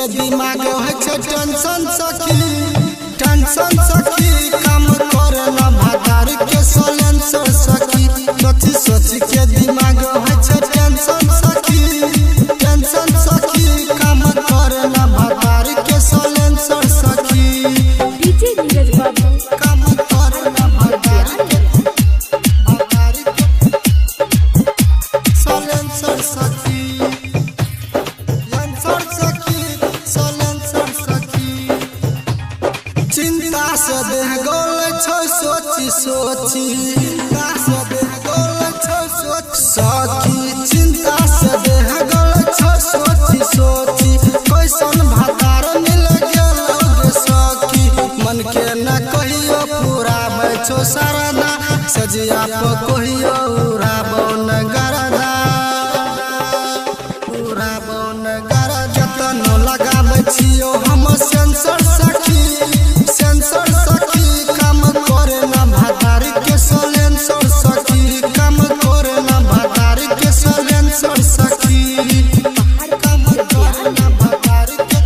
के दिमाग है टेंशन सखी काम करे ना भातार के सलेंसर सखी सोच के दिमाग है टेंशन सखी काम करे ना भातार के सलेंसर सखी डीजे नीरज बाबू काम करे ना भातार के सलेंसर सखी चिंता से देह गोल सोची सखी चिंता से देह गोल सोची कैसन भातार मिल गेल सखी मन के न कहियो पूरा बैठो सरदा सजिया पर कहियो उड़ाबो न गरदा जतन लगाबै छियो हम सेंसर सखी काम करे ना भातार के सलेंसर सखी काम करे ना भातार के सलेंसर सखी काम करे ना भातार के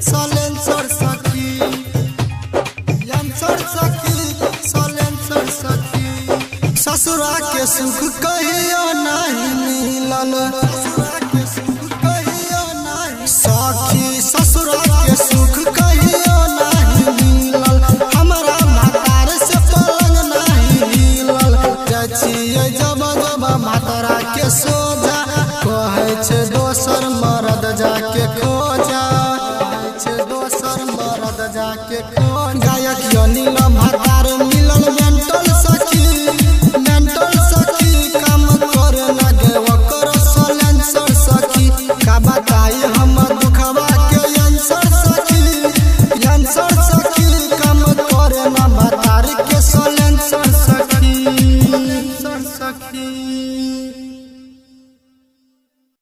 सलेंसर सखी सलेंसर सखी ससुरा के सुख कहियो नहीं मिलल सखी ससुरा के सुख कहियो नहीं मिलल हमरा भातार से पलंग नहीं हिलल जाइए जब मातारा के सोजा कहै छै दोसर मरद जा